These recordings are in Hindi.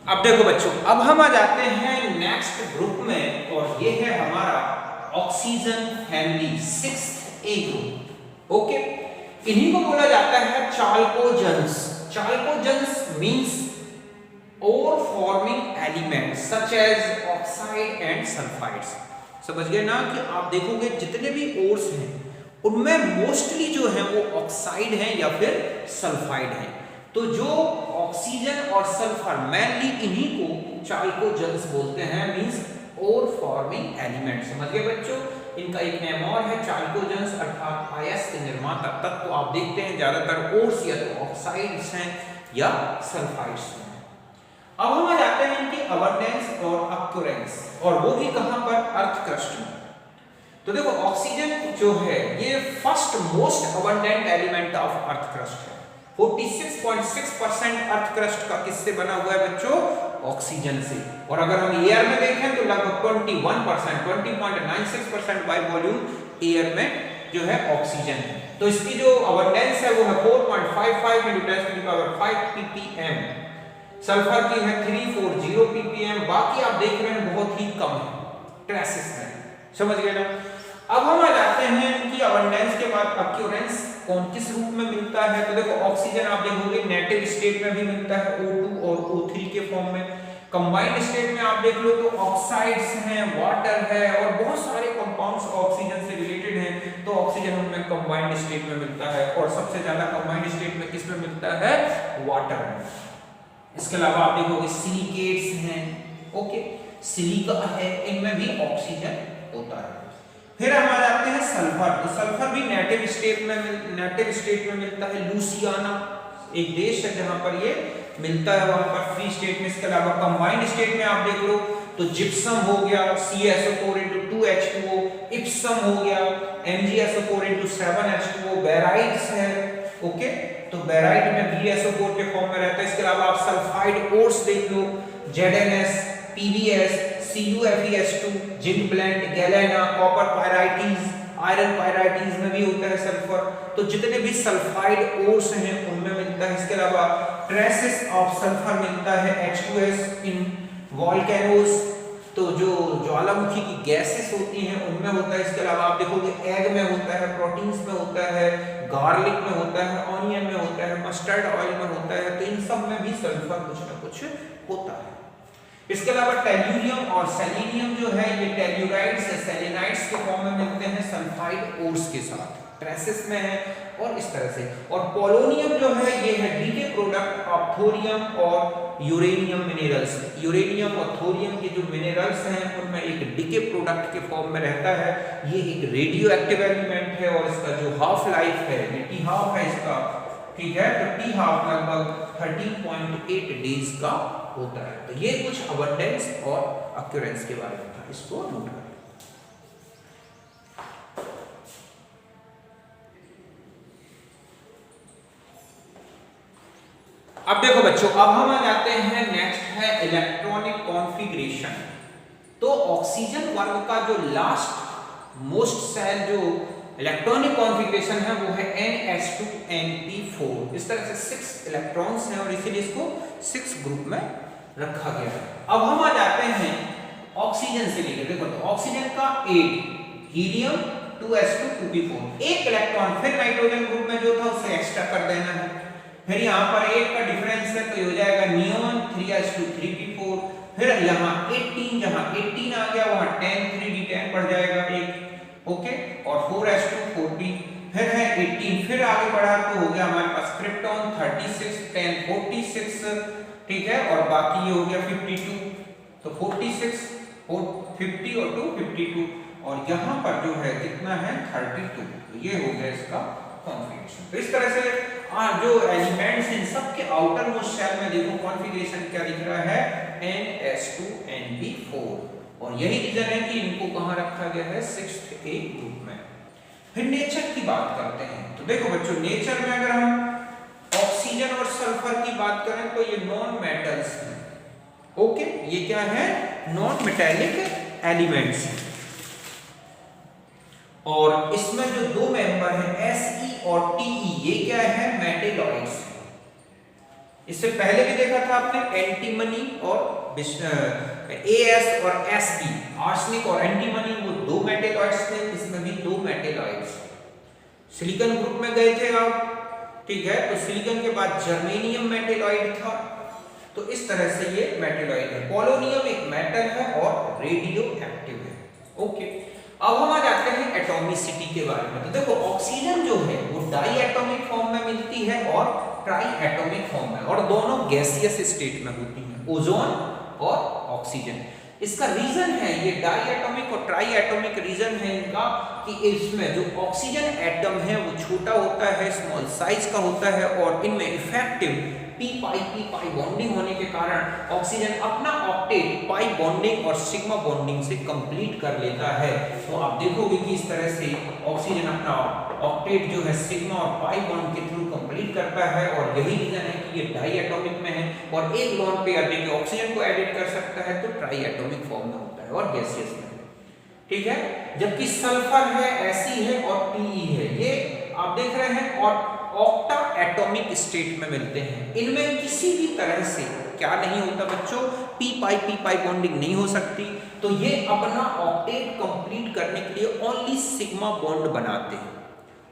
अब देखो बच्चों, अब हम आ जाते हैं नेक्स्ट ग्रुप में और ये है हमारा oxygen family 6th A group. Okay, इन्हीं को बोला जाता है chalcogens. Chalcogens means ore forming elements such as oxide and sulphides. समझ गए ना कि आप देखोगे जितने भी ओर्स हैं उनमें मोस्टली जो है वो ऑक्साइड हैं या फिर सल्फाइड हैं। तो जो ऑक्सीजन और सल्फर मेनली इन्हीं को चाल्कोजेंस बोलते हैं, मींस ओर फॉर्मिंग एलिमेंट। समझ गए बच्चों, इनका एक नेम और है चाल्कोजेंस अर्थात आयस्क निर्माता तत्व। तो आप देखते हैं ज्यादातर ओर्स या तो ऑक्साइड्स हैं या सल्फाइड्स हैं। अब हम आ जाते हैं इनकी अबंडेंस और अक्यूरेंस, और वो भी कहां पर, अर्थ क्रस्ट में। तो देखो ऑक्सीजन जो है ये first most abundant element of earth crust है। 46.6% अर्थ क्रस्ट का किससे बना हुआ है बच्चों, ऑक्सीजन से। और अगर हम एयर में देखें तो लगभग 21%, 20.96% बाय वॉल्यूम एयर में जो है ऑक्सीजन है। तो इसकी जो अबंडेंस है वो है 4.55 × 10⁵ ppm। सल्फर की है 340 ppm। बाकी आप देख रहे हैं बहुत ही कम है ट्रेसेस में। समझ गए ना। अब हम आ जाते हैं इनकी अबंडेंस के बाद अक्यूरेंस कौन किस रूप में मिलता है। तो देखो ऑक्सीजन आप देखोगे नेटिव स्टेट में भी मिलता है O2 और O3 के फॉर्म में। कंबाइंड स्टेट में आप देख लो तो ऑक्साइड्स हैं, वाटर है और बहुत सारे कंपाउंड्स ऑक्सीजन से रिलेटेड हैं। तो ऑक्सीजन उनमें कंबाइंड स्टेट में मिलता है और सबसे ज्यादा कंबाइंड स्टेट में किस में मिलता है, वाटर में। इसके अलावा आप देखोगे सिलिकेट्स हैं, ओके, सिलिका है, इनमें भी ऑक्सीजन होता है। फिर हम आ जाते हैं सल्फर। तो सल्फर भी नेटिव स्टेट में मिलता है। लुसियाना एक देश है जहां पर ये मिलता है, वहां पर फ्री स्टेट में। इसके अलावा कंबाइंड स्टेट में आप देख लो तो जिप्सम हो गया CaSO4 × 2H2O, इप्सम हो गया MgSO4 × 7H2O, बेराइड्स है, ओके, तो बेराइड में BsO4 के फॉर्म में रहता है। इसके अलावा आप सल्फाइड ओर्स देख लो, ZnS, PbS, CuFeS2, zinc blende, galena, copper pyrites, iron pyrites में भी होता है सल्फर। तो जितने भी सल्फाइड ओर्स हैं उनमें मिलता है। इसके अलावा ट्रेसेस ऑफ सल्फर मिलता है H2S इन वोल्केनोस, तो जो ज्वालामुखी की गैसेस होती हैं उनमें होता है। इसके अलावा आप देखोगे एग में होता है, प्रोटीन्स में होता है, गार्लिक में होता है, ऑनियन में होता है, मस्टर्ड ऑयल में होता है। तो इन सब में भी सल्फर कुछ ना कुछ होता है। इसके अलावा टेल्यूरियम और सेलेनियम जो है ये टेल्यूराइड्स या सेलेनाइड्स के फॉर्म में मिलते हैं सल्फाइड ओर्स के साथ, ट्रेसेस में है और इस तरह से। और पोलोनियम जो है ये है डीके प्रोडक्ट ऑफ थोरियम और यूरेनियम मिनरल्स। यूरेनियम और थोरियम के जो मिनरल्स हैं उनमें एक डीके प्रोडक्ट के फॉर्म में रहता है। ये एक रेडियो एक्टिव एलिमेंट है और इसका जो हाफ लाइफ है ये टी हाफ है इसका, ठीक है, तो टी हाफ लगभग 13.8 डेज का होता है। तो ये कुछ अबंडेंस और अक्यूरेंस के बारे में था, इसको नोट करें। अब देखो बच्चों, अब हम आ जाते हैं नेक्स्ट है इलेक्ट्रॉनिक कॉन्फ़िगरेशन। तो ऑक्सीजन वर्ग का जो लास्ट मोस्ट सेल जो इलेक्ट्रॉनिक कॉन्फ़िगरेशन है वो है NH2NP4। इस तरह से 6 इलेक्ट्रॉन्स हैं और इसीलिए इसको 6 ग्रुप में रखा गया है। अब हम आ जाते हैं ऑक्सीजन से लेकर, देखो तो ऑक्सीजन का 8 हीलियम 2s2 2p4, एक इलेक्ट्रॉन फिर नाइट्रोजन ग्रुप में जो था उसे एक्स्ट्रा कर देना है। फिर यहाँ पर 8 का डिफरेंस है तो हो जाएगा नियोन 3s2 3p4। फिर यहाँ 18, जहाँ 18 आ गया वहाँ 10 3d10 बढ़ जाएगा एक, ओके, और 4s2 4p। फिर है 18, फिर आगे बढ़ा तो हो गया हमारे पास क्रिप्टॉन 36 10 46, ठीक है, और बाकी ये हो गया 52, तो 46 50 और 2 52, और यहाँ पर जो है कितना है 32। तो ये हो गया इसका कॉन्फ़िगरेशन। तो इस तरह से जो एलिमेंट्स इन सब के आउटर मोस्ट शेल में देखो कॉन्फ़िगरेशन क्या दिख रहा है, NH2NP4, और यही रीजन है कि इनको कहाँ रखा गया है 6th A ग्रुप में। फिर नेचर की बात करते हैं। तो देखो बच्चों, नेचर में अगर हम ऑक्सीजन और सल्फर की बात करें तो ये नॉन मेटल्स हैं, ओके, ये क्या है, नॉन मेटेलिक एलिमेंट्स हैं। और इसमें जो दो मेंबर हैं Se और Te, ये क्या है, मेटेलॉइड्स, इससे पहले भी देखा था आपने एंटीमनी और AS और SB, आर्सेनिक और एंटीमनी, वो दो मेटेलॉइड्स थे, इसमें भी दो मेटेलॉइड्स। सिलिकॉन ग्रुप में गए थे आप, ठीक है, तो सिलिकॉन के बाद जर्मेनियम मेटेलॉइड था, तो इस तरह से ये मेटेलॉइड है। पोलोनियम एक मेटल है और रेडियो एक्टिव है। ओके, अब हम आ जाते हैं एटॉमिसिटी के बारे में। तो देखो ऑक्सीजन जो है वो डाई एटॉमिक फॉर्म में मिलती है और ट्राई एटॉमिक फॉर्म में, और दोनों गैसियस स्टेट में होती हैं, ओजोन और ऑक्सीजन। इसका रीजन है, ये डाई एटॉमिक और ट्राई एटॉमिक रीजन है इनका, कि इसमें जो ऑक्सीजन एटम है वो छोटा होता है, स्मॉल साइज का होता है, और इनमें इफेक्टिव पी पाई बॉन्डिंग होने के कारण ऑक्सीजन अपना ऑक्टेट पाई बॉन्डिंग और सिग्मा बॉन्डिंग से कंप्लीट कर लेता है। तो आप देखोगे कि इस तरह से ऑक्सीजन अपना ऑक्टेट जो है सिग्मा और पाई बॉन्ड के थ्रू कंप्लीट करता है, और यही रीजन है कि ये डाई एटॉमिक में है, और एक लोन पेयर देके ऑक्सीजन को एडिट कर सकता है तो ट्राई एटॉमिक फॉर्म में होता है और गैसियस में, ठीक है। जबकि सल्फर है, Fe है और Pe है, ये आप देख रहे हैं और ऑक्टा एटॉमिक स्टेट में मिलते हैं। इनमें किसी भी तरह से क्या नहीं होता बच्चों, पी पाई बॉन्डिंग नहीं हो सकती, तो ये अपना ऑक्टेट कंप्लीट करने के लिए ओनली सिग्मा बॉन्ड बनाते हैं,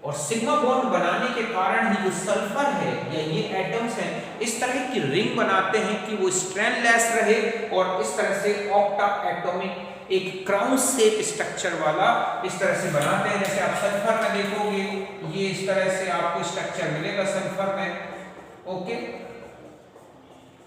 और सिग्मा बॉन्ड बनाने के कारण ही जो सल्फर है या ये एटम्स हैं इस तरह की रिंग बनाते हैं कि वो स्ट्रेनलेस रहे, और इस तरह से ऑक्टा एटॉमिक एक क्राउन शेप स्ट्रक्चर वाला इस तरह से बनाते हैं। जैसे आप सल्फर में देखोगे, ये इस तरह से आपको स्ट्रक्चर मिलेगा सल्फर में, ओके,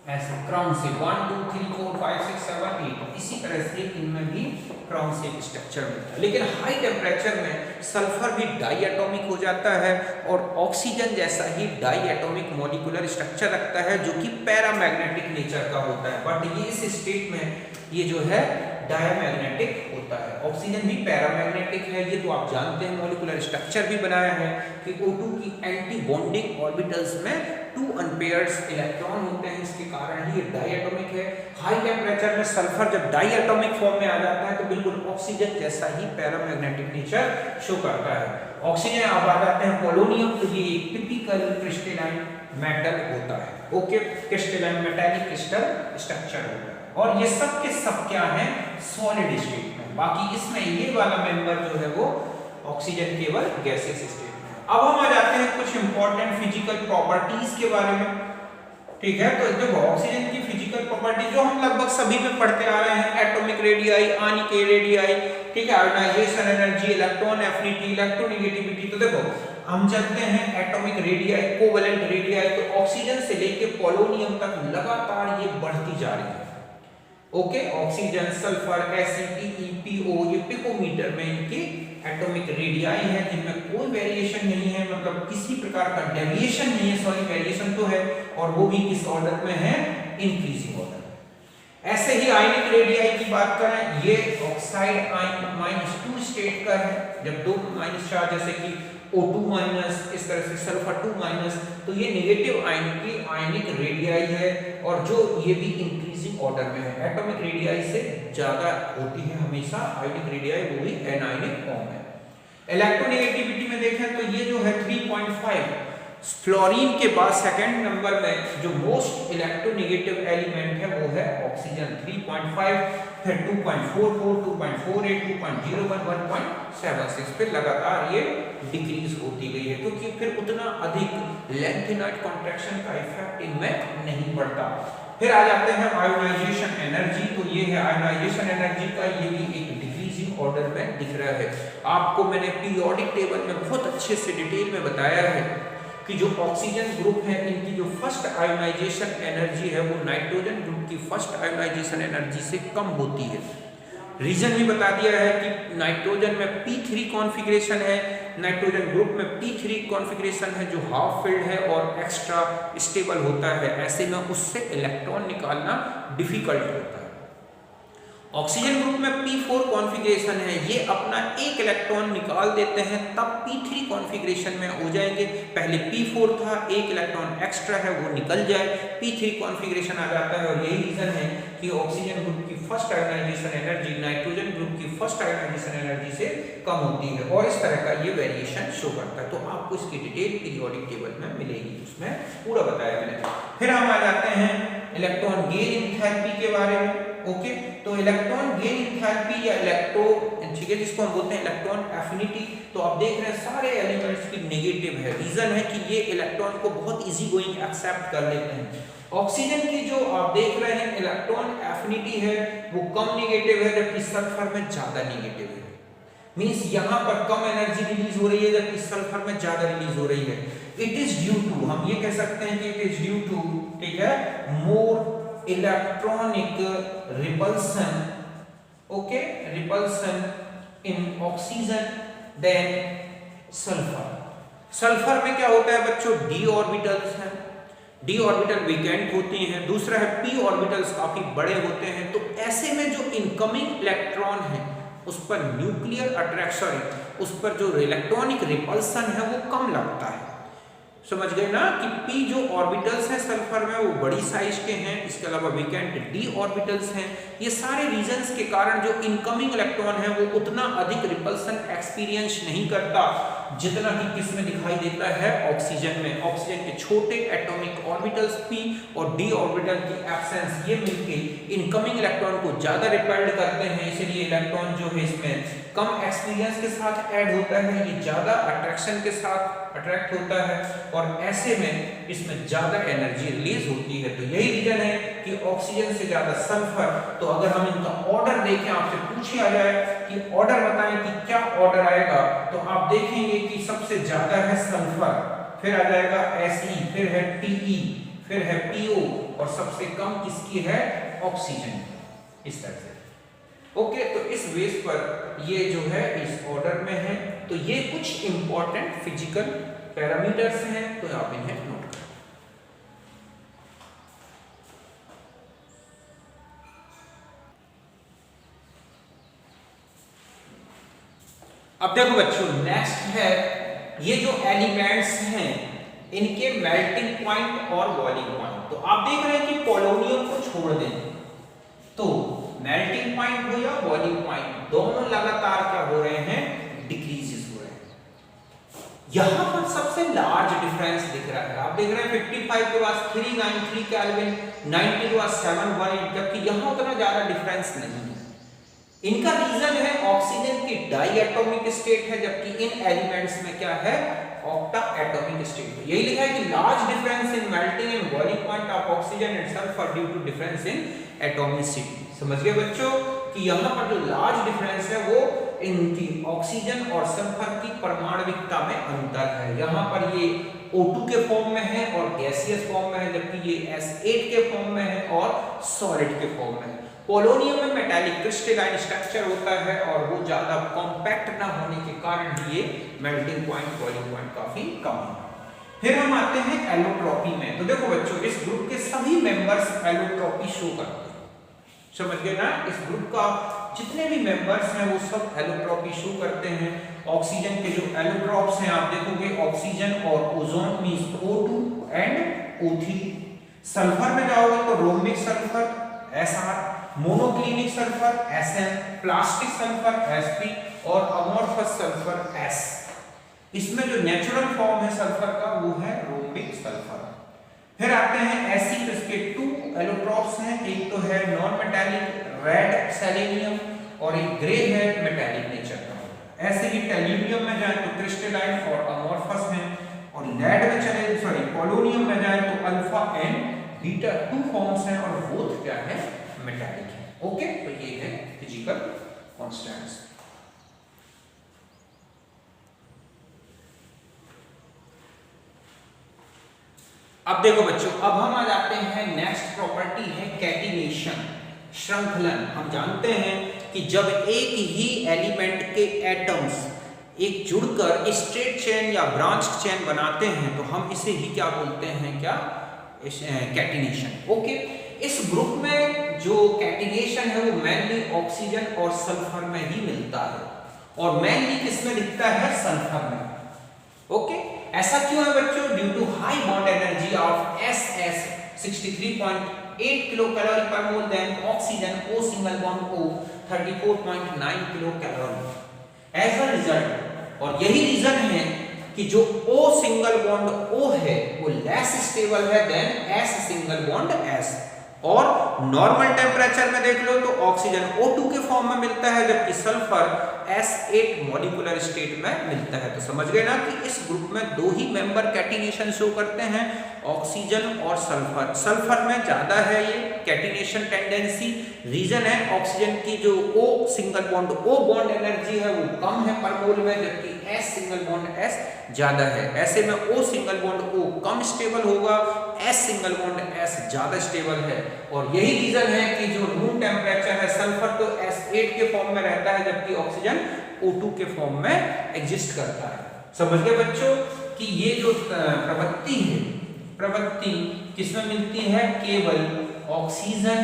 ऐसे क्राउन शेप 1 2 3 4 5 6 7 8, इसी तरह से इनमें भी क्राउन शेप स्ट्रक्चर मिलता है। लेकिन हाई टेम्परेचर में सल्फर भी डाई एटॉमिक हो जाता है और ऑक्सीजन जैसा ही डाई एटॉमिक मॉलिक्यूलर स्ट्रक्चर रखता है, जो कि पैरामैग्नेटिक नेचर का होता है, बट ये इस स्टेट में ये जो है डायमैग्नेटिक होता है। ऑक्सीजन भी पैरामैग्नेटिक है, ये तो आप जानते हैं, मॉलिक्यूलर स्ट्रक्चर भी बनाया है कि O2 की एंटी बॉन्डिंग ऑर्बिटल्स में 2 अनपेयर्ड इलेक्ट्रॉन होते हैं, इसके कारण ही ये डायटोमिक है। हाई टेम्परेचर में सल्फर जब डायटोमिक फॉर्म में आ जाता है तो बिल्कुल ऑक्सीजन जैसा ही पैरामैग्नेटिक नेचर शो करता है। ऑक्सीजन अब आ जाते हैं पोलोनियम, तो ये एक टिपिकल क्रिस्टलाइन मेटल होता है, okay, crystalline metallic crystal structure होता है, और ये सब के सब क्या है, सॉलिड स्टेट में। बाकी इसमें ये वाला मेंबर जो है वो ऑक्सीजन केवल गैसियस स्टेट में। अब हम आ जाते हैं कुछ इंपॉर्टेंट फिजिकल प्रॉपर्टीज के बारे में, ठीक है। तो देखो ऑक्सीजन की फिजिकल प्रॉपर्टी जो हम लगभग सभी में पढ़ते आ रहे हैं, एटॉमिक रेडियाई, आनिक रेडियाई, ठीक है, ionization energy, electron affinity, electronegativity. तो देखो हम जानते हैं एटॉमिक रेडियाई, कोवेलेंट रेडियाई, तो ऑक्सीजन से लेके पोलोनियम तक लगातार ये बढ़ती जा रही है, okay. Oxygen, sulphur, Fe, PO, ये पिकोमीटर में इनकी एटॉमिक रेडियाई है, जिनमें कोई वेरिएशन नहीं है, मतलब किसी प्रकार का डेविएशन नहीं है, सॉरी वेरिएशन तो है, और वो भी किस ऑर्डर में है, इंक्रीजिंग ऑर्डर। ऐसे ही आयनिक रेडियाई की बात करें, ये ऑक्साइड आयन -2 स्टेट का है, जब 2 माइनस चार्ज जैसे कि O2 माइनस, इस तरह से सल्फर 2 माइनस, तो ये नेगेटिव आयन की आयनिक रेडियाई है, और जो ये भी इंक्रीजिंग ऑर्डर में है, एटॉमिक रेडियाई से ज्यादा होती है हमेशा आयनिक रेडियाई, वो भी एनायनिक फॉर्म है। इलेक्ट्रोनेगेटिविटी में देखें तो ये जो है 3.5, फ्लोरीन के बाद सेकंड नंबर में जो मोस्ट इलेक्ट्रोनेगेटिव एलिमेंट है वो है ऑक्सीजन, 3.5, फिर 2.44, 2.48, 2.01, 1.76 पे लगातार ये डिक्रीज होती गई है, क्योंकि फिर उतना अधिक लेंथेनाइट कॉन्ट्रैक्शन का इफेक्ट इनमें नहीं पड़ता। फिर आ जाते हैं आयोनाइजेशन एनर्जी, तो ये है आयोनाइजेशन एनर्जी का, ये भी एक डिक्रीजिंग ऑर्डर में दिख रहा है। आपको मैंने पीरियोडिक टेबल में बहुत अच्छे से डिटेल में बताया है कि जो ऑक्सीजन ग्रुप है इनकी जो फर्स्ट आयोनाइजेशन एनर्जी है वो नाइट्रोजन ग्रुप की फर्स्ट आयोनाइजेशन एनर्जी से कम होती है। रीजन भी बता दिया है कि नाइट्रोजन में p3 कॉन्फ़िगरेशन है, नाइट्रोजन ग्रुप में p3 कॉन्फ़िगरेशन है जो हाफ फिल्ड है और एक्स्ट्रा स्टेबल होता है, ऐसे में उससे इलेक्ट्रॉन निकालना डिफिकल्ट होता है। ऑक्सीजन ग्रुप में P4 कॉन्फ़िगरेशन है, ये अपना एक इलेक्ट्रॉन निकाल देते हैं तब P3 कॉन्फ़िगरेशन में हो जाएंगे। पहले P4 था, एक इलेक्ट्रॉन एक्स्ट्रा है वो निकल जाए, P3 कॉन्फ़िगरेशन आ जाता है। और यही रीजन है कि ऑक्सीजन ग्रुप की first ionization energy nitrogen group की फर्स्ट आयोनाइजेशन एनर्जी से कम होती है, और इस तरह का ये वेरिएशन शो करता है। तो आपको इसकी डिटेल पीरियोडिक टेबल में मिलेगी, उसमें पूरा बताया मैंने। फिर हम आ जाते हैं इलेक्ट्रॉन गेन एंथैल्पी के बारे में। ओके, तो इलेक्ट्रॉन गेन एंथैल्पी या इलेक्ट्रो, ठीक है, जिसको हम बोलते हैं इलेक्ट्रॉन एफिनिटी। तो आप देख रहे हैं सारे एलिमेंट्स की नेगेटिव है। रीजन है कि ये इलेक्ट्रॉन को बहुत इजी गोइंग एक्सेप्ट कर लेते हैं। ऑक्सीजन की जो आप देख रहे हैं इलेक्ट्रॉन एफिनिटी है वो कम नेगेटिव है, जबकि सल्फर में ज्यादा नेगेटिव है। मींस यहां पर कम एनर्जी रिलीज हो रही है जबकि सल्फर में ज्यादा रिलीज हो रही है। इट इज ड्यू टू, हम ये कह सकते हैं कि इट इज ड्यू टू, ठीक है, मोर इलेक्ट्रॉनिक रिपल्सन, ओके, रिपल्सन इन ऑक्सीजन देन सल्फर। सल्फर में क्या होता है बच्चों, d ऑर्बिटल्स हैं, d ऑर्बिटल वीकेंट होती हैं। दूसरा है p ऑर्बिटल्स काफी बड़े होते हैं। तो ऐसे में जो इनकमिंग इलेक्ट्रॉन है उस पर न्यूक्लियर अट्रैक्शन, उस पर जो इलेक्ट्रॉनिक रिपल्सन है वो कम लगता है। समझ गए ना कि p जो ऑर्बिटल्स हैं सल्फर में वो बड़ी साइज के हैं, इसके अलावा वीकेंट d ऑर्बिटल्स हैं। ये सारे रीजंस के कारण जो इनकमिंग इलेक्ट्रॉन है वो उतना अधिक रिपल्सन एक्सपीरियंस नहीं करता जितना कि किसमें दिखाई देता है, ऑक्सीजन में। ऑक्सीजन के छोटे एटॉमिक ऑर्बिटल्स p और d ऑर्बिटल की एब्सेंस, ये मिलके इनकमिंग इलेक्ट्रॉन को ज्यादा रिपेल्ड करते हैं, इसलिए इलेक्ट्रॉन जो है इसमें कम एक्सपीरियंस के साथ ऐड होता है, ये ज्यादा अट्रैक्शन के साथ अट्रैक्ट होता है, और ऐसे में इसमें ज्यादा एनर्जी रिलीज होती है। तो यही रीजन है कि ऑक्सीजन से ज्यादा सल्फर। तो अगर हम इनका ऑर्डर देखें, आपसे पूछा जाए कि ऑर्डर बताएं कि क्या ऑर्डर आएगा, तो आप देखेंगे कि सबसे ज्यादा है सल्फर, फिर आ जाएगा Fe, फिर है Te, फिर है PO, और सबसे कम किसकी है, ऑक्सीजन। इस तरह से ओके, तो इस बेस पर ये जो है इस ऑर्डर में है। तो ये कुछ इंपॉर्टेंट फिजिकल पैरामीटर्स हैं, तो आप इन्हें नोट करें। अब देखो बच्चों, नेक्स्ट है ये जो एलिमेंट्स हैं इनके मेल्टिंग पॉइंट और बॉइलिंग पॉइंट। तो आप देख रहे हैं कि पोलोनियम को छोड़ दें तो मेल्टिंग पॉइंट हो या बॉइलिंग पॉइंट, दोनों लगातार क्या हो रहे हैं, डिक्रीजेस हो रहे हैं। यहां पर सबसे लार्ज डिफरेंस दिख रहा है, आप देख रहे हैं 55 के बाद 393 केल्विन, 90 के बाद 718, जबकि यहां उतना ज्यादा डिफरेंस नहीं है। इनका रीजन है ऑक्सीजन की डाई एटॉमिक स्टेट है, जबकि इन एलिमेंट्स में क्या है, ऑक्टा एटॉमिक स्टेट। यही लिखा है कि large difference in melting and boiling point of oxygen and sulphur due to difference in atomicity. समझ गए बच्चों कि यहाँ पर जो लार्ज डिफरेंस है वो इनकी ऑक्सीजन और सल्फर की परमाणविकता में अंतर है। यहाँ पर ये O2 के फॉर्म में है और गैसियस फॉर्म में है, जबकि ये S8 के फॉर्म में है और सॉलिड के फॉर्म में है। पोलोनियम में मेटालिक क्रिस्टलाइन स्ट्रक्चर होता है और वो ज्यादा कॉम्पैक्ट ना होने के कारण ये मेल्टिंग पॉइंट बॉइलिंग पॉइंट काफी कम है। फिर हम आते हैं एलोट्रॉपी में। तो देखो बच्चों, इस ग्रुप के सभी मेंबर्स एलोट्रॉपी शो करते हैं। समझ गए ना, इस ग्रुप का जितने भी मेंबर्स हैं वो सब एलोट्रॉपी शो करते हैं। ऑक्सीजन के जो एलोट्रॉप्स हैं आप देखोगे, ऑक्सीजन और ozone means O2 and O3। Sulphur में जाओगे तो rhombic sulphur Sr, monoclinic sulphur Sn, plastic sulphur Sp और अमोर्फस सल्फर S। इसमें जो नेचुरल फॉर्म है सल्फर का वो है रोम्बिक सल्फर। फिर आते हैं Sc, तो इसके 2 एलोट्रॉप्स हैं, एक तो है नॉन मेटालिक रेड सेलेनियम और एक ग्रे है मेटालिक नेचर का। ऐसे ही टेल्यूरियम में जाए तो क्रिस्टलाइन और अमोर्फस है, और लेड में चले पोलोनियम में जाए तो अल्फा एंड बीटा 2 फॉर्म्स हैं और बोथ क्या है, मेटालिक है। ओके, तो ये है फिजिकल कांस्टेंट्स। अब देखो बच्चों, अब हम आ जाते हैं नेक्स्ट प्रॉपर्टी है कैटिनेशन, श्रृंखलन। हम जानते हैं कि जब एक ही एलिमेंट के एटम्स एक जुड़कर स्ट्रेट चेन या ब्रांच चेन बनाते हैं तो हम इसे ही क्या बोलते हैं, क्या, कैटिनेशन। ओके, इस ग्रुप में जो कैटिनेशन है वो मेनली ऑक्सीजन और सल्फर में ही मिलता है, और मेनली किसमें दिखता है? सल्फर में। ओके, ऐसा क्यों है बच्चों? Due to high bond energy of SS 63.8 kilo calorie per mole than oxygen O single bond O 34.9 kilo calorie as a result. और यही रीजन है कि जो O सिंगल बॉन्ड O है वो लेस स्टेबल है then S single bond S। और नॉर्मल टेम्परेचर में देख लो तो ऑक्सीजन O2 के फॉर्म में मिलता है, जबकि सल्फर S8 मॉलिक्यूलर स्टेट में मिलता है। तो समझ गए ना कि इस ग्रुप में दो ही मेंबर कैटिनेशन शो करते हैं, ऑक्सीजन और सल्फर। सल्फर में ज्यादा है ये कैटिनेशन टेंडेंसी, रीजन है ऑक्सीजन की जो O single bond O bond energy है वो कम है पर मोल में, जबकि S सिंगल बॉन्ड S ज्यादा है। ऐसे में O सिंगल बॉन्ड O कम स्टेबल होगा, S सिंगल बॉन्ड S ज्यादा स्टेबल है। और यही रीजन है कि जो रूम टेम्परेचर है सल्फर तो S8 के फॉर्म में रहता है, जबकि ऑक्सीजन O2 के फॉर्म में एग्जिस्ट करता है। समझ गए बच्चों कि ये जो प्रवृत्ति है, प्रवृत्ति किसमें मिलती है? केवल ऑक्सीजन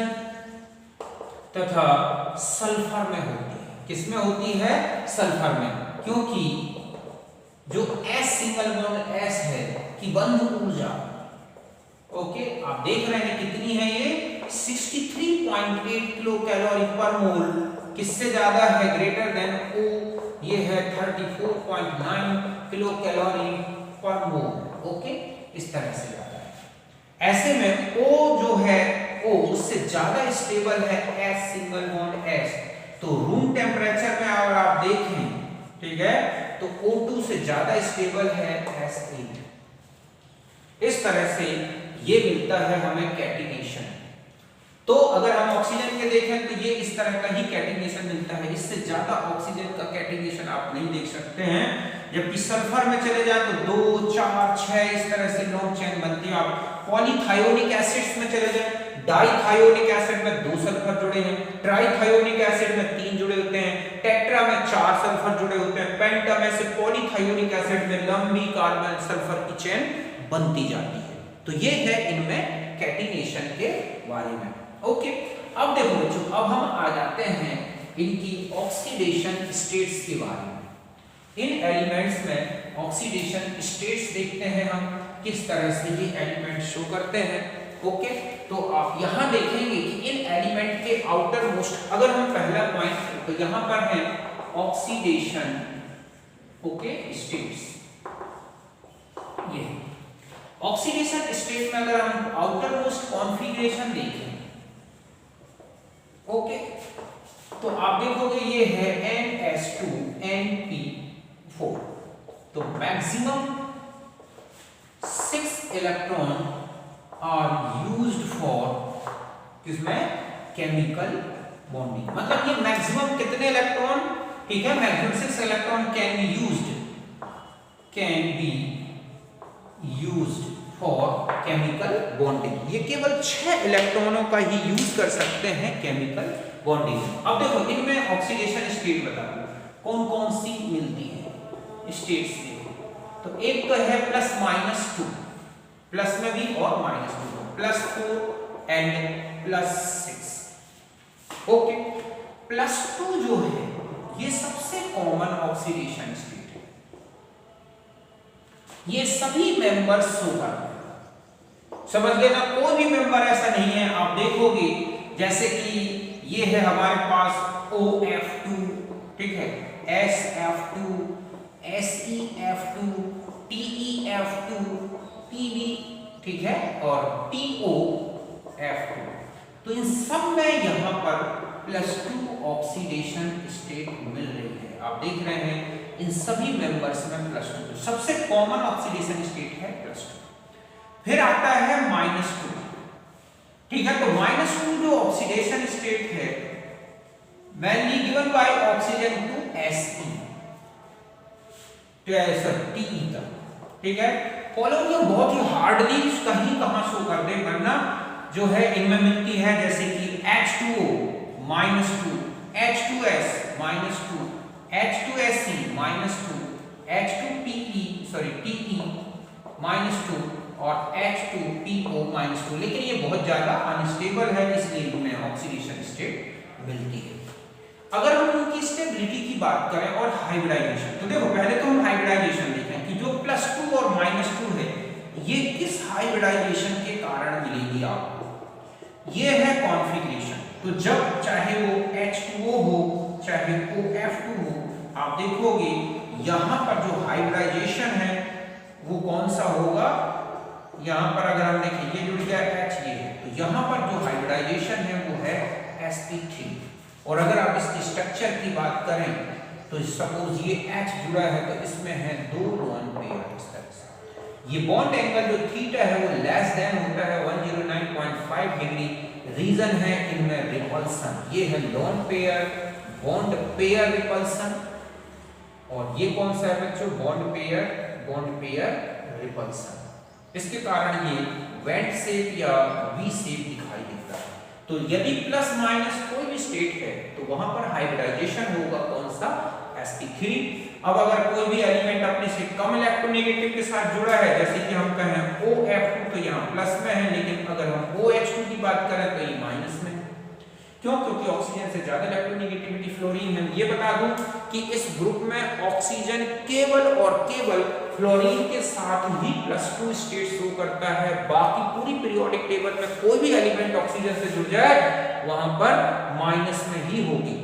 तथा सल्फर में होती है। किसमें होती है? सल्फर में, क्योंकि जो S सिंगल बॉन्ड S है कि बंध ऊर्जा, ओके आप देख रहे हैं कितनी है ये 63.8 किलो कैलोरी पर मोल, किससे ज्यादा है? ग्रेटर देन O, ये है 34.9 किलो कैलोरी पर मोल। ओके इस तरह से ज्यादा है। ऐसे में O जो है O उससे ज्यादा स्टेबल है S सिंगल बॉन्ड S। तो रूम टेम्परेचर में अगर आप देखें, ठीक है, तो O2 से ज्यादा स्टेबल है S8। इस तरह से ये मिलता है हमें कैटिनेशन। तो अगर हम ऑक्सीजन के देखें तो ये इस तरह का ही कैटिनेशन मिलता है, इससे ज्यादा ऑक्सीजन का कैटिनेशन आप नहीं देख सकते हैं। जबकि सल्फर में चले जाए तो 2, 4, 6 इस तरह से लॉन्ग चेन बनती है। आप पॉलीथायोनिक एसिड्स में चले जाए, डाइथायोनिक एसिड में 2 सल्फर जुड़े हैं, ट्राइथायोनिक एसिड में 3 जुड़े होते हैं, टेट्रा में 4 सल्फर जुड़े होते हैं, पेंटा में से पॉलीथायोनिक एसिड में लंबी कार्बन सल्फर की चेन बनती जाती है। तो ये है इनमें कैटिनेशन के बारे में। ओके, अब देखो बच्चों, अब हम आ जाते हैं इनकी ऑक्सीडेशन स्टेट्स के बारे में। इन एलिमेंट्स में ऑक्सीडेशन स्टेट्स देखते हैं हम किस तरह से ये एलिमेंट शो करते हैं। ओके, तो आप यहां देखेंगे कि इन एलिमेंट के आउटर मोस्ट, अगर हम पहला पॉइंट तो यहां पर है ऑक्सीडेशन, ओके स्टेट्स। ये ऑक्सीडेशन स्टेट में अगर हम आउटर मोस्ट कॉन्फ़िगरेशन देखें, ओके, तो आप देखोगे ये है NH2NP4। तो maximum 6 electron are used for किसमें? Chemical bonding. मतलब ये मैक्सिमम कितने इलेक्ट्रॉन, ठीक है, maximum 6 electron can be used for chemical bonding. ये केवल 6 इलेक्ट्रॉनों का ही यूज कर सकते हैं केमिकल बॉन्डिंग। अब देखो इनमें ऑक्सीडेशन स्टेट बता दो कौन कौन सी मिलती है स्टेट्स देखो। तो एक तो है +-2, प्लस में भी और -2, +4 एंड +6। ओके, +2 जो है ये सबसे कॉमन ऑक्सीडेशन स्टेट है, ये सभी मेंबर्स शो करते हैं। समझ गए ना, कोई भी मेंबर ऐसा नहीं है। आप देखोगे जैसे कि ये है हमारे पास OF2, ठीक है, SF2, SEF2, TEF2, PB, ठीक है, और TOF2। तो इन सब में यहां पर +2 ऑक्सीडेशन स्टेट मिल रही है। आप देख रहे हैं इन सभी मेंबर्स में +2, सबसे कॉमन ऑक्सीडेशन स्टेट है +2। फिर आता है -2, ठीक है, तो -2 जो ऑक्सीडेशन स्टेट है mainly given by oxygen to Se, तो ऐसा Te तक, ठीक है। पोलोनियम बहुत ही हार्डली कहीं कहां शो कर दे, वरना जो है इनमें मिलती है जैसे कि H2O -2, H2S -2, H2Se -2, H2PE Te -2 और H2PO -2। लेकिन ये बहुत ज्यादा अनस्टेबल है, इसलिए इनमें ऑक्सीडेशन स्टेट मिलती है। अगर हम उनकी स्टेबिलिटी की बात करें और हाइब्रिडाइजेशन, तो देखो पहले तो हम हाइब्रिडाइजेशन देखें कि जो +2 और -2 है ये किस हाइब्रिडाइजेशन के कारण मिलेगी आपको। ये है कॉन्फ़िगरेशन। तो जब चाहे वो H2O हो चाहे OF2 हो, आप देखोगे यहां पर जो हाइब्रिडाइजेशन है वो कौन सा होगा। यहां पर अगर हम देखें ये जुड़ गया H, ये है, तो यहां पर जो हाइब्रिडाइजेशन है वो है sp3। और अगर आप इसकी स्ट्रक्चर की बात करें तो सपोज ये H जुड़ा है तो इसमें है 2 लोन पेयर इस तरह से। ये बॉन्ड एंगल जो थीटा है वो लेस देन होता है 109.5 डिग्री। रीजन है इनमें रिपल्सन, ये है lone pair bond pair repulsion. और ये कौन सा है बच्चों, बॉन्ड पेयर रिपल्सन। इसके कारण ये वेंट शेप या वी शेप दिखाई देता है। तो यदि प्लस माइनस कोई भी स्टेट है तो वहां पर हाइब्रिडाइजेशन होगा कौन सा, sp3। अब अगर कोई भी एलिमेंट अपने से कम इलेक्ट्रोनेगेटिव के साथ जुड़ा है, जैसे कि हम कहें OF2 तो यहाँ प्लस में है, लेकिन अगर हम OH2 की बात करें तो ये माइनस में। क्यों, क्योंकि ऑक्सीजन से ज्यादा इलेक्ट्रोनेगेटिविटी फ्लोरीन है। ये बता दूं कि इस ग्रुप में ऑक्सीजन केवल और केवल फ्लोरीन के साथ ही +2 स्टेट शो करता है। बाकी पूरी पीरियोडिक टेबल में कोई भी एलिमेंट ऑक्सीजन से जुड़ जाए वहां पर माइनस में ही होगी।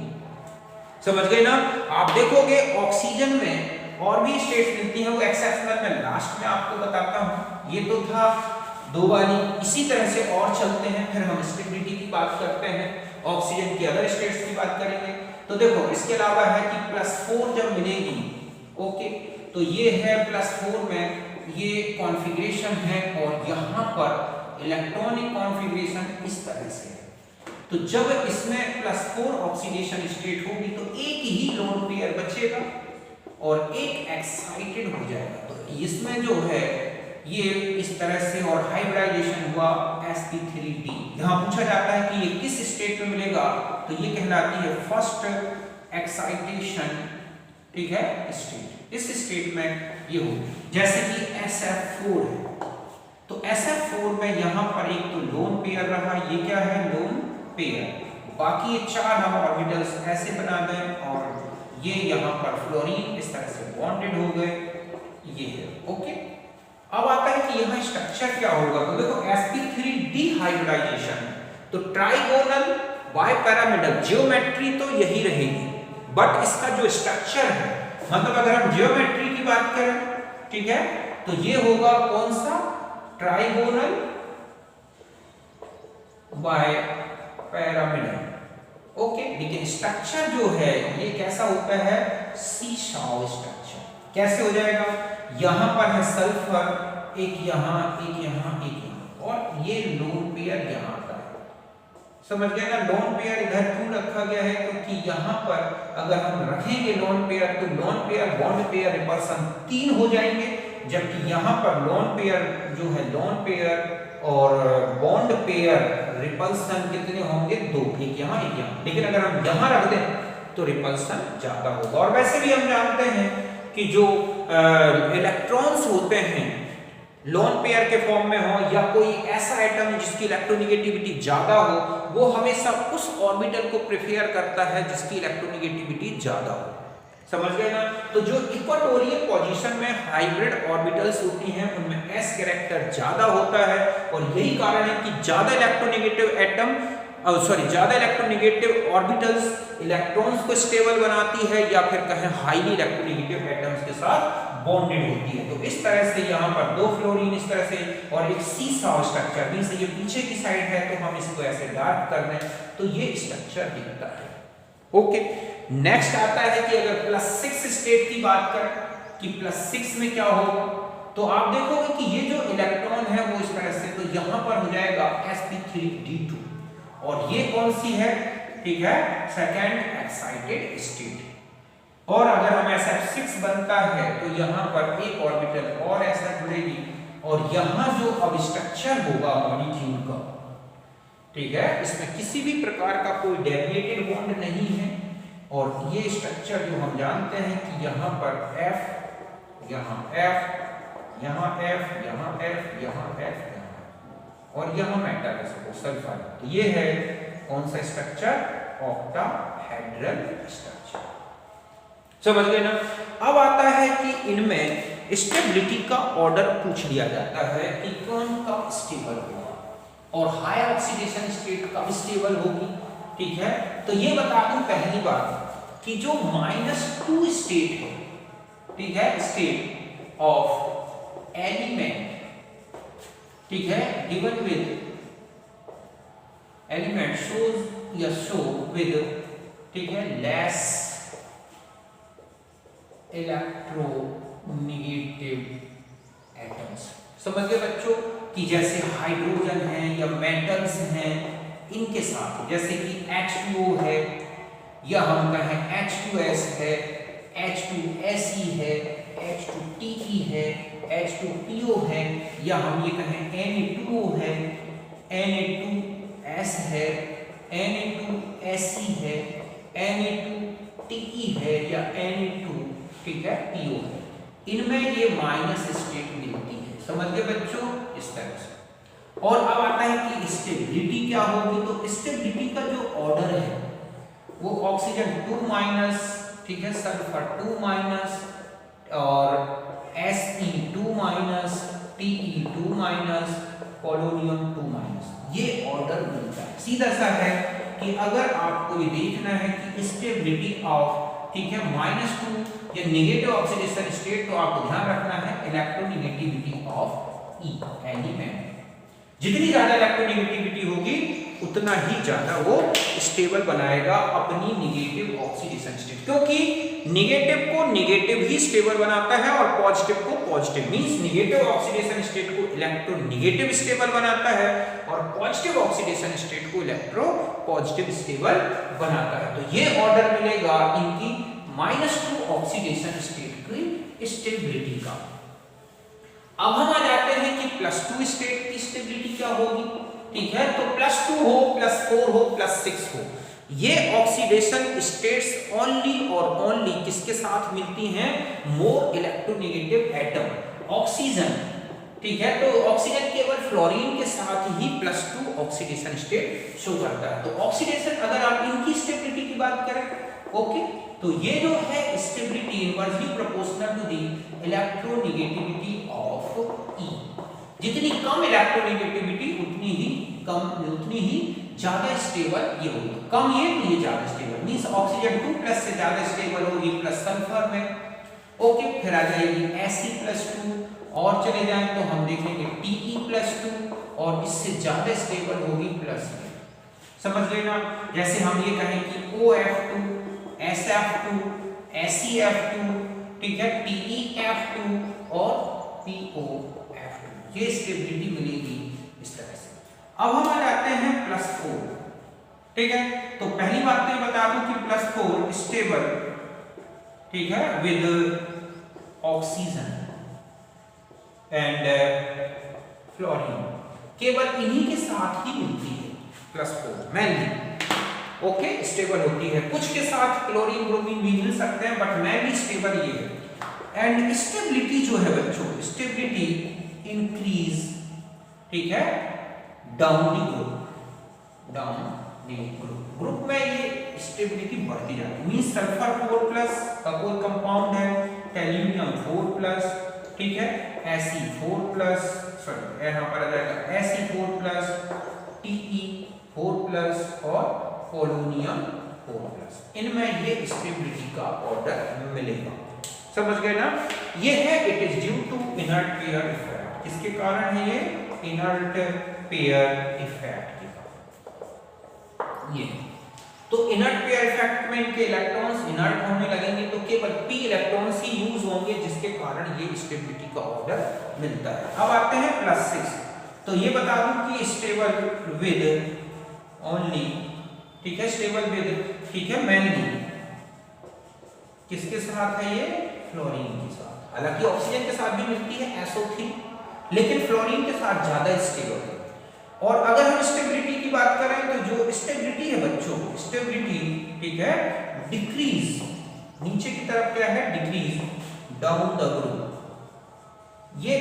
समझ गए ना। आप देखोगे ऑक्सीजन में और भी स्टेट्स मिलती हैं, वो एक्सेप्शनल में लास्ट में आपको बताता हूं। ये तो था 2 वाली, इसी तरह से और चलते हैं, फिर हम स्टेबिलिटी की बात करते हैं, ऑक्सीजन की अदर स्टेट्स की बात करेंगे। तो देखो इसके अलावा है कि +4 जब मिलेगी, ओके, तो ये है +4 में ये कॉन्फ़िगरेशन है और यहाँ पर इलेक्ट्रॉनिक कॉन्फ़िगरेशन इस तरह से है। तो जब इसमें +4 ऑक्सीडेशन स्टेट होगी तो एक ही लोन पेयर बचेगा और एक एक्साइटेड हो जाएगा। तो इसमें जो है ये इस तरह से और हाइब्रिडाइजेशन हुआ sp3d। यहाँ पूछा जाता है कि ये किस स्टेट में मिलेगा, तो ये कहलाती है फर्स्ट एक्साइटेशन, ठीक है, स्टेट। इस स्टेट में ये हो, जैसे कि SF4 है, तो SF4 में यहाँ पर एक तो लोन पेयर रहा, ये क्या है, लोन पेयर। बाकी ये 4 हम ऑर्बिटल्स ऐसे बना दें और ये यहाँ पर फ्लोरीन इस तरह से बॉन्डेड हो गए, ये है, ओके। अब आता है कि यहाँ स्ट्रक्चर क्या होगा। तो देखो sp3d हाइब्रिडाइजेशन, तो ट्राइगोनल बाइपैरामिडल ज्योमेट्री तो यही रहेगी, बट इसका जो स्ट्रक्चर है, मतलब अगर हम ज्योमेट्री की बात करें, ठीक है, तो ये होगा कौन सा, ट्राइगोनल बाइपैरामिडल, ओके। लेकिन स्ट्रक्चर जो है ये कैसा होता है, सीशाव स्ट्रक्चर। कैसे हो जाएगा, यहां पर है सल्फर, एक यहां, एक यहां, एक यहां, और ये लोन पेयर यहां आता है। समझ गए ना। लोन पेयर इधर क्यों रखा गया है, क्योंकि यहां पर अगर हम रखेंगे लोन पेयर तो lone pair bond pair repulsion 3 हो जाएंगे, जबकि यहां पर लोन पेयर जो है, लोन पेयर और बॉन्ड पेयर रिपल्सन कितने होंगे, 2, एक यहां एक यहां। लेकिन अगर हम यहां रख दें तो रिपल्सन ज्यादा होगा। और वैसे भी हम जानते हैं कि जो इलेक्ट्रॉन्स होते हैं लोन पेयर के फॉर्म में हो या कोई ऐसा एटम जिसकी इलेक्ट्रोनेगेटिविटी ज्यादा हो, वो हमेशा उस ऑर्बिटल को प्रेफर करता है जिसकी इलेक्ट्रोनेगेटिविटी ज्यादा हो। समझ गए ना। तो जो इक्वाटोरियल पोजीशन में हाइब्रिड ऑर्बिटल्स होती हैं उनमें s कैरेक्टर ज्यादा होता है, और यही कारण है कि ज्यादा इलेक्ट्रोनेगेटिव एटम ज्यादा इलेक्ट्रोनेगेटिव ऑर्बिटल्स इलेक्ट्रॉन्स को स्टेबल बनाती है, या फिर कहें हाईली इलेक्ट्रोनेगेटिव एटम्स के साथ बॉन्डेड होती है। तो इस तरह से यहाँ पर 2 फ्लोरीन इस तरह से और एक सीसॉ स्ट्रक्चर, मींस ये पीछे की साइड है तो हम इसको ऐसे डार्क कर दें तो ये स्ट्रक्चर दिखता है, ओके। नेक्स्ट आता है कि अगर +6 स्टेट की बात करें कि +6 में क्या होगा, तो आप देखोगे कि ये जो इलेक्ट्रॉन है वो इस तरह से, तो यहाँ पर हो जाएगा sp3d2, और ये कौन सी है, ठीक है, सेकेंड एक्साइटेड स्टेट। और अगर हम SF6 बनता है तो यहाँ पर एक ऑर्बिटल और ऐसा जुड़ेगी, और यहाँ जो अब स्ट्रक्चर होगा मॉलिक्यूल का, ठीक है, इसमें किसी भी प्रकार का कोई डेविएटेड बॉन्ड नहीं है, और ये स्ट्रक्चर जो हम जानते हैं कि यहाँ पर F, यहाँ F, यहाँ F, यहाँ F, यहाँ F, और यहाँ मेटल है सपोज सल्फर। तो ये है कौन सा स्ट्रक्चर? Octahedral structure. समझ गए ना? अब आता है कि इनमें स्टेबिलिटी का ऑर्डर पूछ लिया जाता है कि कौन कब स्टेबल होगा और हाई ऑक्सीडेशन स्टेट कब स्टेबल होगी। ठीक है, तो ये बता दूं पहली बात कि जो -2 स्टेट है, ठीक है, स्टेट ऑफ एलिमेंट, ठीक है, गिवन विद एलिमेंट शोज या शो विद, ठीक है, लेस इलेक्ट्रोनेगेटिव एटम्स। समझ गए बच्चों कि जैसे हाइड्रोजन है या मेटल्स हैं, इनके साथ जैसे कि H2O है या हम कहें H2S है, H2Se है, H2Te है, H2PO है, या हम ये कहें Na2O है, Na2S है, Na2Se है, Na2Te है या Na2, ठीक है, PO है। इनमें ये माइनस स्टेट मिलती है। समझ गए बच्चों? इस तरह से। और अब आता है कि स्टेबिलिटी क्या होगी। तो स्टेबिलिटी का जो ऑर्डर है वो ऑक्सीजन 2-, ठीक है, सल्फर 2-, और Se2-, Te2-, पोलोनियम 2-, ये ऑर्डर मिलता है। सीधा सा है कि अगर आपको ये देखना है कि स्टेबिलिटी ऑफ, ठीक है, -2 या नेगेटिव ऑक्सीडेशन स्टेट, तो आपको ध्यान रखना है इलेक्ट्रोनेगेटिविटी ऑफ ई एलिमेंट। जितनी ज्यादा इलेक्ट्रोनेगेटिविटी होगी उतना ही ज्यादा वो स्टेबल बनाएगा अपनी नेगेटिव ऑक्सीडेशन स्टेट, क्योंकि नेगेटिव को नेगेटिव ही स्टेबल बनाता है और पॉजिटिव को positive. Means negative oxidation state को इलेक्ट्रोनेगेटिव स्टेबल बनाता है और पॉजिटिव ऑक्सीडेशन स्टेट को इलेक्ट्रो पॉजिटिव स्टेबल बनाता है। तो ये ऑर्डर मिलेगा इनकी -2 ऑक्सीडेशन स्टेट की स्टेबिलिटी का। अब हम आ जाते हैं कि +2 स्टेट की स्टेबिलिटी क्या होगी। ठीक है, तो +2 हो, +4 हो, +6 हो, ये ऑक्सीडेशन स्टेट्स ओनली और ओनली किसके साथ मिलती हैं? More electronegative atom, oxygen. ठीक है, तो ऑक्सीजन केवल फ्लोरीन के साथ ही +2 ऑक्सीडेशन स्टेट शो करता है। तो ऑक्सीडेशन अगर आप इनकी स्टेबिलिटी की बात करें, ओके, तो ये जो है stability inversely proportional to the electronegativity of E. जितनी कम इलेक्ट्रोनेगेटिविटी उतनी ही ज्यादा स्टेबल ये होगी। कम ये तो ये ज्यादा स्टेबल, मींस ऑक्सीजन 2+ से ज्यादा स्टेबल होगी प्लस सल्फर में। ओके, फिर आ जाएगी Fe+2 और चले जाएं तो हम देखेंगे Te+2 और इससे ज्यादा स्टेबल होगी प्लस। समझ गए ना? जैसे हम ये कहें कि OF2, SF2, SeF2, ठीक है, TeF2 और POF2, ये स्टेबिलिटी मिलेगी इस तरह से। अब हम आ जाते हैं +4। ठीक है, तो पहली बात तो ये बता दूं कि +4 स्टेबल, ठीक है, विद ऑक्सीजन एंड फ्लोरीन, केवल इन्हीं के साथ ही मिलती है +4 मेनली। ओके, स्टेबल होती है, कुछ के साथ क्लोरीन ब्रोमीन भी मिल सकते हैं, बट मेनली स्टेबल ये है। एंड स्टेबिलिटी जो है बच्चों, स्टेबिलिटी इंक्रीज, ठीक है, डाउन दी ग्रुप में ये स्टेबिलिटी बढ़ती जाती है। मींस सल्फर 4+ का कोई कंपाउंड है, टेल्यूनियम 4+, ठीक है, Fe4+, सॉरी यहाँ पर आ जाएगा Fe4+, Te4+ और पोलोनियम 4+, इनमें ये स्टेबिलिटी का ऑर्डर मिलेगा। समझ गए ना? ये है it is due to inert pair effect. किसके कारण है ये? इनर्ट पेयर इफेक्ट के कारण ये। तो इनर्ट पेयर इफेक्ट में इनके इलेक्ट्रॉन्स इनर्ट होने लगेंगे तो केवल p इलेक्ट्रॉन्स ही यूज होंगे, जिसके कारण ये स्टेबिलिटी का ऑर्डर मिलता है। अब आते हैं +6। तो ये बता दूं कि स्टेबल विद ओनली, ठीक है, स्टेबल विद, ठीक है, मेनली किसके साथ है ये? फ्लोरीन के साथ। हालांकि ऑक्सीजन के साथ भी मिलती है SO3, लेकिन फ्लोरीन के साथ ज्यादा स्टेबल है। और अगर हम स्टेबिलिटी की बात करें तो जो स्टेबिलिटी है बच्चों, स्टेबिलिटी, ठीक है, डिक्रीज, नीचे की तरफ क्या है? डिक्रीज डाउन द ग्रुप, ये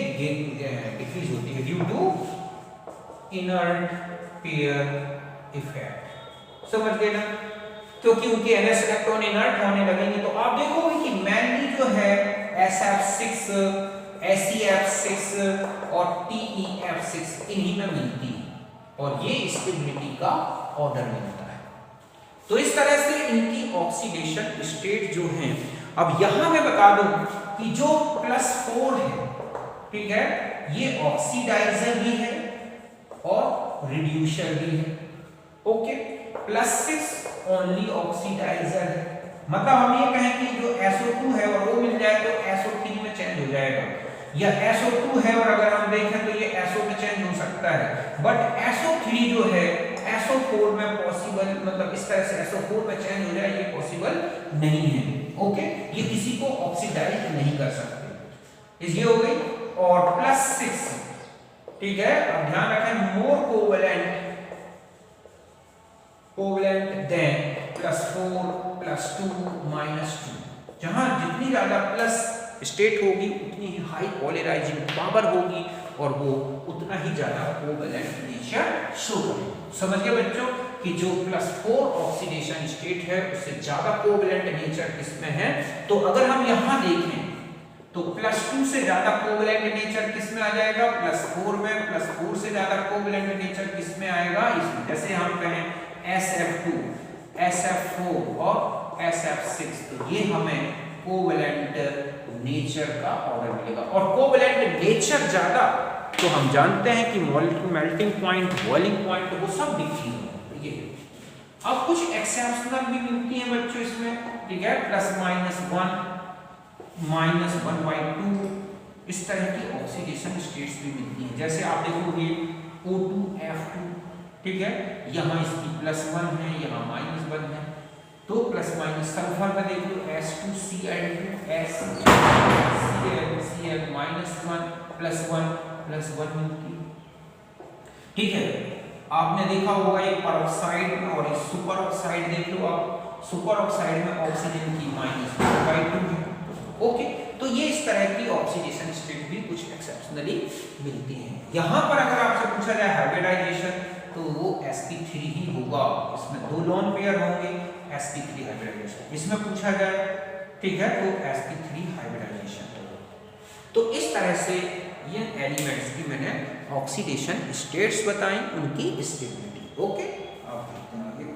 डिक्रीज होती है due to inert pair effect. समझ गए ना? क्योंकि उनके ns इलेक्ट्रॉन इनर्ट होने लगेंगे तो आप देखोगे कि मेनली जो है SF6, SEF6 और TEF6 इन्हीं में मिलती है और ये स्टेबिलिटी का ऑर्डर मिलता है। तो इस तरह से इनकी ऑक्सीडेशन स्टेट जो है, अब यहां मैं बता दूं कि जो +4 है, ठीक है, ये ऑक्सीडाइजर भी है और रिड्यूसर भी है। ओके, +6 ओनली ऑक्सीडाइजर है, मतलब हम ये कहें कि जो SO2 है और वो मिल जाए तो SO3 में चेंज हो जाएगा, या SO2 है और अगर हम देखें तो ये SO में चेंज हो सकता है, बट SO3 जो है SO4 में पॉसिबल, मतलब इस तरह से SO4 में चेंज हो जाए ये पॉसिबल नहीं है। ओके, ये किसी को ऑक्सीडाइज नहीं कर सकते। इस ये हो गई। और +6, ठीक है, अब ध्यान रखें, मोर कोवेलेंट देन +4 +2 -2, जहां जितनी ज्यादा प्लस स्टेट होगी उतनी ही हाई पोलराइजिंग पावर होगी और वो उतना ही ज्यादा कोवेलेंट नेचर शो करेगी। समझ गए बच्चों कि जो +4 ऑक्सीडेशन स्टेट है उससे ज्यादा कोवेलेंट नेचर किसमें है? तो अगर हम यहां देखें तो +2 से ज्यादा कोवेलेंट नेचर किसमें आ जाएगा? +4 में। +4 से ज्यादा कोवेलेंट नेचर किसमें आएगा? इसमें। जैसे हम कहें SF2, SF4 और SF6, तो ये हमें कोवेलेंट नेचर का ऑर्डर मिलेगा। और कोवेलेंट नेचर ज्यादा तो हम जानते हैं कि मेल्टिंग पॉइंट, बॉइलिंग पॉइंट, वो सब डिक्रीज होंगे। ये अब कुछ एक्सेप्शनल भी मिलती हैं बच्चों इसमें, ठीक है, +-1 -1/2 इस तरह की ऑक्सीडेशन स्टेट्स भी मिलती हैं। जैसे आप देखोगे O2F2, ठीक है, यहाँ इसकी +1 है, यहाँ -1 है, तो +- सल्फर में देख लो S2Cl2 Cl -1 +1 मिलती है। ठीक है, आपने देखा होगा एक परऑक्साइड में और एक सुपर ऑक्साइड देख लो आप, सुपर ऑक्साइड में ऑक्सीजन की -1/2 है। ओके, तो ये इस तरह की ऑक्सीडेशन स्टेट भी कुछ एक्सेप्शनली मिलती हैं। यहां पर अगर आपसे पूछा जाए हाइब्रिडाइजेशन तो वो sp3 ही होगा, इसमें 2 लोन पेयर होंगे, sp3 हाइब्रिडाइजेशन इसमें पूछा जाए, ठीक है, तो sp3 हाइब्रिडाइजेशन होगा। तो इस तरह से ये एलिमेंट्स की मैंने ऑक्सीडेशन स्टेट्स बताई, उनकी स्टेबिलिटी। ओके, आप देखते हैं आगे।